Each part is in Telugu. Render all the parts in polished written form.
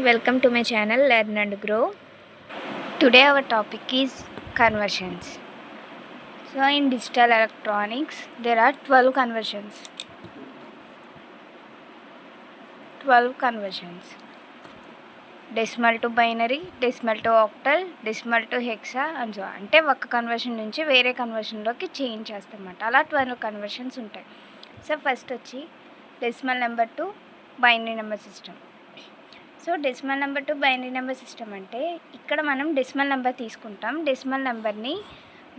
Welcome to my channel Learn and Grow. Today our topic is conversions. So in digital electronics there are 12 conversions. 12 conversions. Decimal to binary, decimal to octal, decimal to hexa and so on. అంటే ఒక కన్వర్షన్ నుంచి వేరే కన్వర్షన్లోకి చేంజ్ చేస్తామన్నమాట. అలా 12 కన్వర్షన్స్ ఉంటాయి. సో ఫస్ట్ వచ్చి decimal number to binary number system. So decimal number to binary number system అంటే ఇక్కడ మనం డెసిమల్ నెంబర్ తీసుకుంటాం, డెసిమల్ నెంబర్ని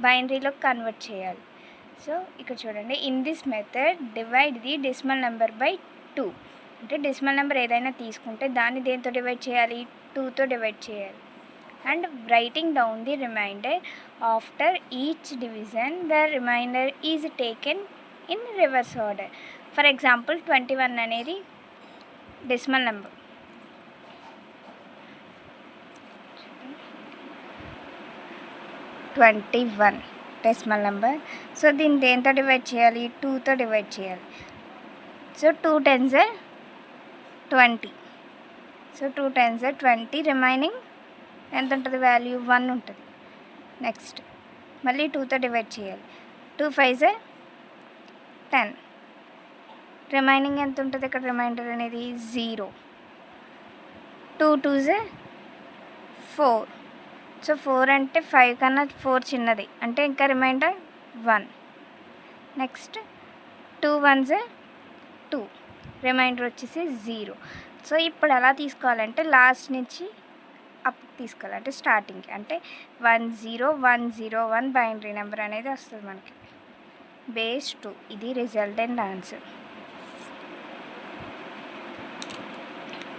బైనరీలోకి కన్వర్ట్ చేయాలి. సో ఇక్కడ చూడండి, in this method divide the decimal number by 2. అంటే డెసిమల్ నెంబర్ ఏదైనా తీసుకుంటే దాన్ని దేంతో డివైడ్ చేయాలి, 2తో డివైడ్ చేయాలి. And writing down the remainder after each division the remainder is taken in reverse order. For example 21 అనేది decimal number. 21 decimal number. So దీన్ని దేంతో డివైడ్ చేయాలి, 2తో డివైడ్ చేయాలి. So 2 10s 20. So 2 10s 20, remaining ఎంత ఉంటుంది, వాల్యూ 1 ఉంటుంది. నెక్స్ట్ మళ్ళీ 2తో డివైడ్ చేయాలి. 2 5s 10, రిమైనింగ్ ఎంత ఉంటుంది, ఇక్కడ రిమైండర్ అనేది 0. 2 2s 4. సో 4 అంటే 5 కన్నా 4 చిన్నది, అంటే ఇంకా రిమైండర్ 1. నెక్స్ట్ 2 1s 2, రిమైండర్ వచ్చేసి 0. సో ఇప్పుడు ఎలా తీసుకోవాలంటే లాస్ట్ నుంచి అప్ తీసుకోవాలి, అంటే స్టార్టింగ్కి, అంటే 1 0 1 0 1 బైనరీ నెంబర్ అనేది వస్తుంది మనకి. బేస్ 2 ఇది రిజల్టెంట్ ఆన్సర్.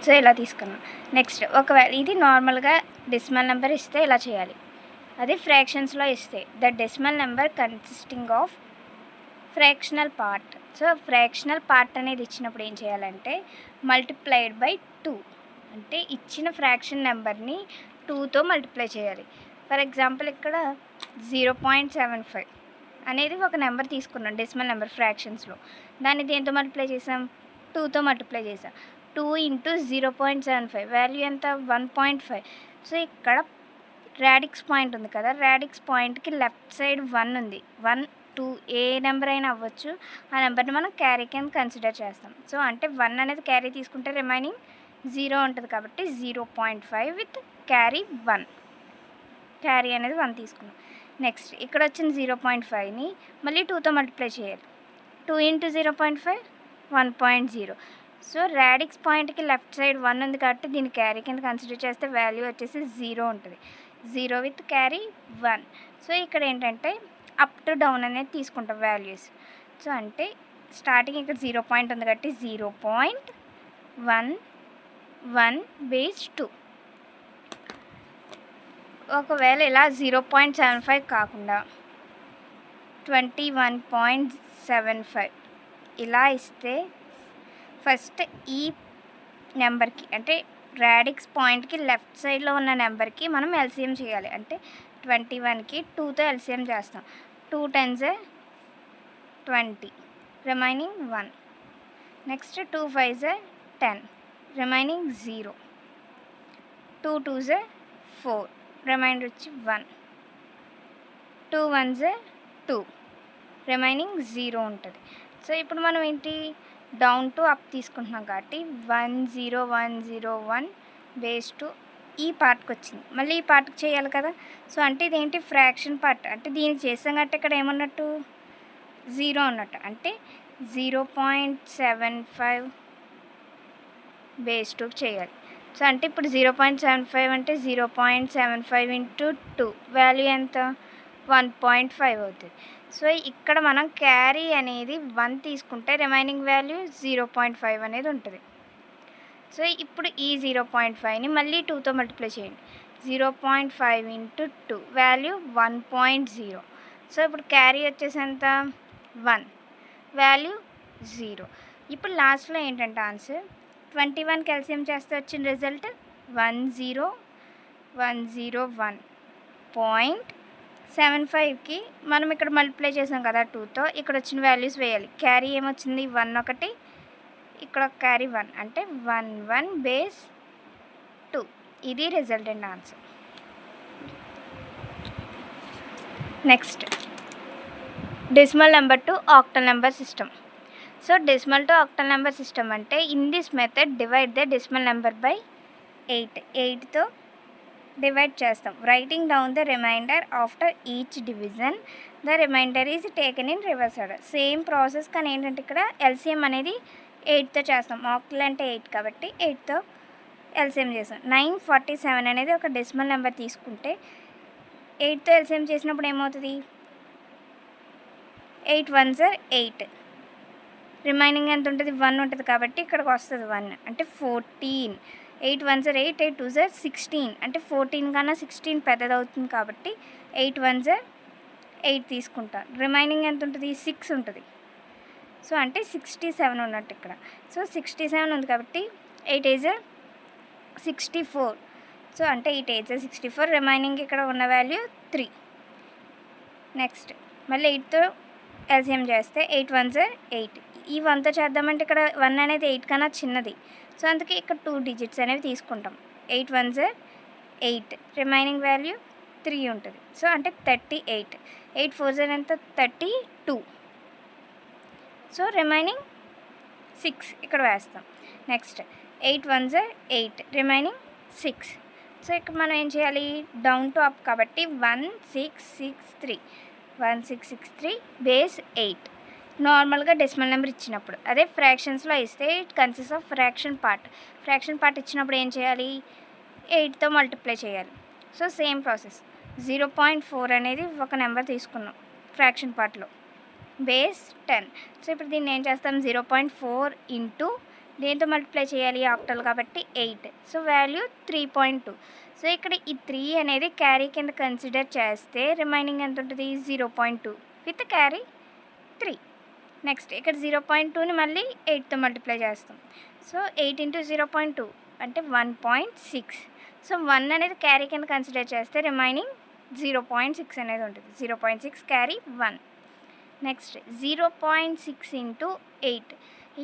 సో ఇలా తీసుకున్నాం. నెక్స్ట్ ఒకవేళ ఇది నార్మల్గా డెసిమల్ నెంబర్ ఇస్తే ఇలా చేయాలి. అది ఫ్రాక్షన్స్లో ఇస్తే the decimal number consisting of fractional part. So fractional part అనేది ఇచ్చినప్పుడు ఏం చేయాలంటే మల్టిప్లైడ్ బై 2, అంటే ఇచ్చిన ఫ్రాక్షన్ నెంబర్ని 2తో మల్టిప్లై చేయాలి. ఫర్ ఎగ్జాంపుల్ ఇక్కడ 0.75 అనేది ఒక నెంబర్ తీసుకున్నాం డెసిమల్ నెంబర్ ఫ్రాక్షన్స్లో. దాన్ని దేంతో మల్టిప్లై చేసాం, 2తో మల్టిప్లై చేసాం. 2 × 0.75 వాల్యూ ఎంత, 1.5. సో ఇక్కడ రాడిక్స్ పాయింట్ ఉంది కదా, రాడిక్స్ పాయింట్కి లెఫ్ట్ సైడ్ 1 ఉంది. 1 2 ఏ నెంబర్ అయినా అవ్వచ్చు, ఆ నెంబర్ని మనం క్యారీ కింద కన్సిడర్ చేస్తాం. సో అంటే 1 అనేది క్యారీ తీసుకుంటే రిమైనింగ్ 0 ఉంటుంది, కాబట్టి 0.5 విత్ క్యారీ 1. క్యారీ అనేది 1 తీసుకున్నాం. నెక్స్ట్ ఇక్కడ వచ్చిన 0.5ని మళ్ళీ 2తో మల్టిప్లై చేయాలి. 2 × 0.5 1.0. సో రాడిక్స్ పాయింట్కి లెఫ్ట్ సైడ్ 1 ఉంది కాబట్టి దీన్ని క్యారీ కింద కన్సిడర్ చేస్తే వాల్యూ వచ్చేసి 0 ఉంటుంది. 0 విత్ క్యారీ 1. సో ఇక్కడ ఏంటంటే అప్ టు డౌన్ అనేది తీసుకుంటాం వాల్యూస్. సో అంటే స్టార్టింగ్ ఇక్కడ 0 పాయింట్ ఉంది కాబట్టి 0.11 బేస్ 2. ఒకవేళ ఇలా 0.75 కాకుండా 21.75 ఇలా ఇస్తే ఫస్ట్ ఈ నెంబర్కి, అంటే రాడిక్స్ పాయింట్కి లెఫ్ట్ సైడ్లో ఉన్న నెంబర్కి మనం ఎల్సిఎం చేయాలి. అంటే 21కి 2తో ఎల్సిఎం చేస్తాం. 2 10s 20, remaining 1. Next 2 5s 10, remaining 0. 2 2s 4, reminder వచ్చి 1. 2 1s 2, రిమైనింగ్ 0 ఉంటుంది. సో ఇప్పుడు మనం ఏంటి డౌన్ టు అప్ తీసుకుంటున్నాం కాబట్టి 1 0 1 0 1 బేస్ 2 ఈ పార్ట్కి వచ్చింది. మళ్ళీ ఈ పార్ట్కి చేయాలి కదా. సో అంటే ఇదేంటి ఫ్రాక్షన్ పార్ట్, అంటే దీనికి చేసాం కాబట్టి ఇక్కడ ఏమన్నట్టు 0 అన్నట్టు, అంటే 0.75 బేస్ 2 చేయాలి. సో అంటే ఇప్పుడు 0.75 అంటే 0.75 × 2 వాల్యూ ఎంత, 1.5 అవుతుంది. సో ఇక్కడ మనం క్యారీ అనేది 1 తీసుకుంటే రిమైనింగ్ వాల్యూ 0.5 అనేది ఉంటుంది. సో ఇప్పుడు ఈ 0.5ని మళ్ళీ 2తో మల్టిప్లై చేయండి. 0.5 × 2 వాల్యూ 1.0. సో ఇప్పుడు క్యారీ వచ్చేసి ఎంత, 1, వాల్యూ 0. ఇప్పుడు లాస్ట్లో ఏంటంటే ఆన్సర్ 21 క్యాల్సియం చేస్తే వచ్చిన రిజల్ట్ 101.75కి మనం ఇక్కడ మల్టిప్లై చేసాం కదా 2తో, ఇక్కడ వచ్చిన వాల్యూస్ వేయాలి. క్యారీ ఏమొచ్చింది, 1 ఒకటి, ఇక్కడ క్యారీ 1, అంటే 11 బేస్ ఇది resultant answer. Next decimal number to octal number system. So decimal to octal number system అంటే in this method divide the decimal number by 8తో డివైడ్ చేస్తాం. Writing down the remainder after each division the remainder is taken in reverse order. Same process, కానీ ఏంటంటే ఇక్కడ ఎల్సిఎం అనేది 8తో చేస్తాం. ఆక్టల్ అంటే 8 కాబట్టి 8తో ఎల్సిఎం చేస్తాం. 947 అనేది ఒక డెసిమల్ నెంబర్ తీసుకుంటే 8తో ఎల్సిఎం చేసినప్పుడు ఏమవుతుంది? 8 1s are 8. రిమైనింగ్ ఎంత ఉంటుంది? 1 ఉంటుంది కాబట్టి ఇక్కడికి వస్తుంది 1 అంటే 14. 8 1s are 8, 8 2s are 16 అంటే 14 కన్నా 16 పెద్దది అవుతుంది కాబట్టి 8 1s are 8 తీసుకుంటాను. రిమైనింగ్ ఎంత ఉంటుంది? 6 ఉంటుంది. సో అంటే 67 ఉన్నట్టు ఇక్కడ. సో 67 ఉంది కాబట్టి 8 8s are 64. సో అంటే 8 8s are 64. రిమైనింగ్ ఇక్కడ ఉన్న వాల్యూ 3. నెక్స్ట్ మళ్ళీ 8తో ఎల్సిఎం చేస్తే 8 1s are 8. ఈ 1తో చేద్దామంటే ఇక్కడ 1 అనేది 8 కన్నా చిన్నది. సో అందుకే ఇక్కడ 2 డిజిట్స్ అనేవి తీసుకుంటాం. 8 1s are 8. రిమైనింగ్ వాల్యూ 3 ఉంటుంది. సో అంటే 38. 8 4s are ఎంత? 32. సో రిమైనింగ్ 6 ఇక్కడ వేస్తాం. Next 8 1s are 8. Remaining 6. So ఇక్కడ మనం ఏం చేయాలి? డౌన్ టు అప్ కాబట్టి 1663 1663 బేస్ 8 నార్మల్గా డెసిమల్ నెంబర్ ఇచ్చినప్పుడు. అదే ఫ్రాక్షన్స్లో ఇస్తే it consist of fraction part ఇచ్చినప్పుడు ఏం చేయాలి? 8తో మల్టిప్లై చేయాలి. So same process. 0.4 అనేది ఒక నెంబర్ తీసుకున్నాం ఫ్రాక్షన్ పార్ట్లో, బేస్ 10. సో ఇప్పుడు దీన్ని ఏం చేస్తాం? 0.4 ఇంటూ దేంతో మల్టిప్లై చేయాలి? ఆక్టల్ కాబట్టి 8. So value 3.2. సో ఇక్కడ ఈ 3 అనేది క్యారీ కింద కన్సిడర్ చేస్తే రిమైనింగ్ ఎంత ఉంటుంది? 0.2 విత్ క్యారీ 3. నెక్స్ట్ ఇక్కడ 0.2ని మళ్ళీ 8తో మల్టిప్లై చేస్తాం. సో 8 ఇంటూ 0.2 అంటే 1.6. సో 1 అనేది క్యారీ కింద కన్సిడర్ చేస్తే రిమైనింగ్ 0.6 అనేది ఉంటుంది. 0.6 carry 1. Next 0.6 into 8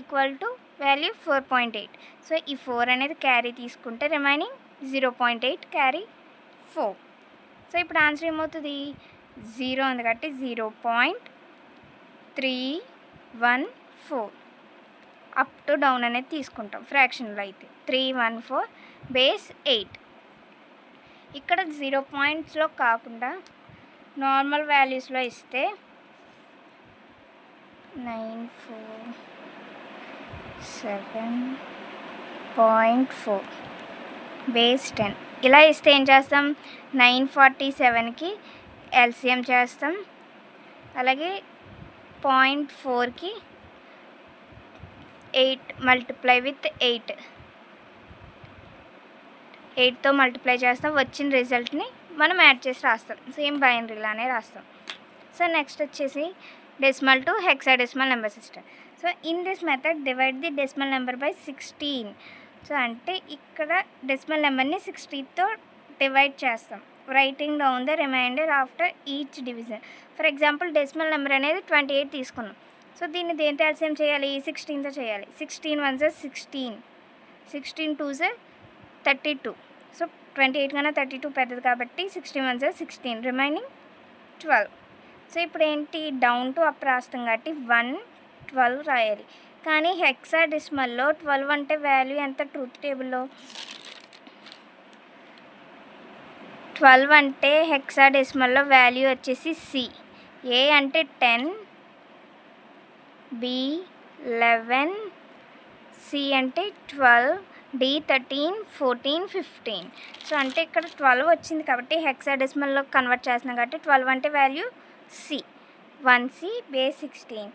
equal to value 4.8. So ఈ 4 అనేది క్యారీ తీసుకుంటే రిమైనింగ్ 0.8 క్యారీ 4. సో ఇప్పుడు ఆన్సర్ ఏమవుతుంది? 0 ఉంది కాబట్టి 0.314 అప్ టు డౌన్ అనేది తీసుకుంటాం. ఫ్రాక్షన్లో అయితే 314 బేస్ 8. ఇక్కడ 0 పాయింట్స్లో కాకుండా నార్మల్ వాల్యూస్లో ఇస్తే 947.4 బేస్ 10 ఇలా ఇస్తే ఏం చేస్తాం? 947కి ఎల్సిఎం చేస్తాం. అలాగే 0.4కి 8 మల్టిప్లై విత్ 8తో మల్టిప్లై చేస్తాం. వచ్చిన రిజల్ట్ని మనం యాడ్ చేసి రాస్తాం. సేమ్ బైనరీలానే రాస్తాం. సో నెక్స్ట్ వచ్చేసి decimal to hexadecimal number system. So in this method divide the decimal number by 16. So అంటే ఇక్కడ డెసిమల్ నెంబర్ని 60తో డివైడ్ చేస్తాం. Writing down the remainder after each division. For example decimal number అనేది 28 తీసుకున్నాం. సో దీన్ని దేంతో ఎల్సిఎం చేయాలి? 16తో చేయాలి. 16 1s are 16. 16 2s are 32. So 28 కన్నా 32 పెద్దది కాబట్టి 16 1s are 16. రిమైనింగ్ 12. సో ఇప్పుడు ఏంటి? డౌన్ టు అప్ రాస్తాం కాబట్టి 1 12 రాయాలి. కానీ హెక్సాడెసిమల్లో 12 అంటే వాల్యూ ఎంత? ట్రూత్ టేబుల్లో 12 అంటే హెక్సాడెసిమల్లో వాల్యూ వచ్చేసి C. A అంటే 10, B 11, C అంటే 12, D 13, 14, 15. సో అంటే ఇక్కడ 12 వచ్చింది కాబట్టి హెక్సాడెసిమల్లో కన్వర్ట్ చేస్తున్నాం కాబట్టి 12 అంటే వాల్యూ C. 1C base 16.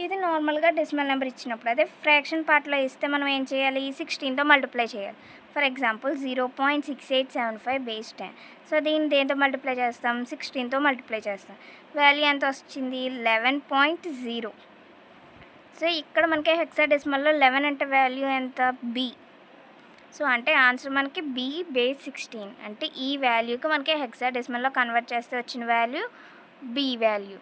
ఇది నార్మల్గా డెసిమల్ నెంబర్ ఇచ్చినప్పుడు. అదే ఫ్రాక్షన్ పార్ట్లో ఇస్తే మనం ఏం చేయాలి? 16తో మల్టిప్లై చేయాలి. For example 0.6875 base 10. సో దీన్ని దేంతో మల్టిప్లై చేస్తాం? 16తో మల్టిప్లై చేస్తాం. వాల్యూ ఎంత వచ్చింది? 11.0. సో ఇక్కడ మనకి హెక్సాడెసిమల్లో 11 అంటే వాల్యూ ఎంత? B. సో అంటే ఆన్సర్ మనకి B బేస్ 16. అంటే ఈ వాల్యూకి మనకి హెక్సాడెసిమల్లో కన్వర్ట్ చేస్తే వచ్చిన వాల్యూ B వాల్యూ.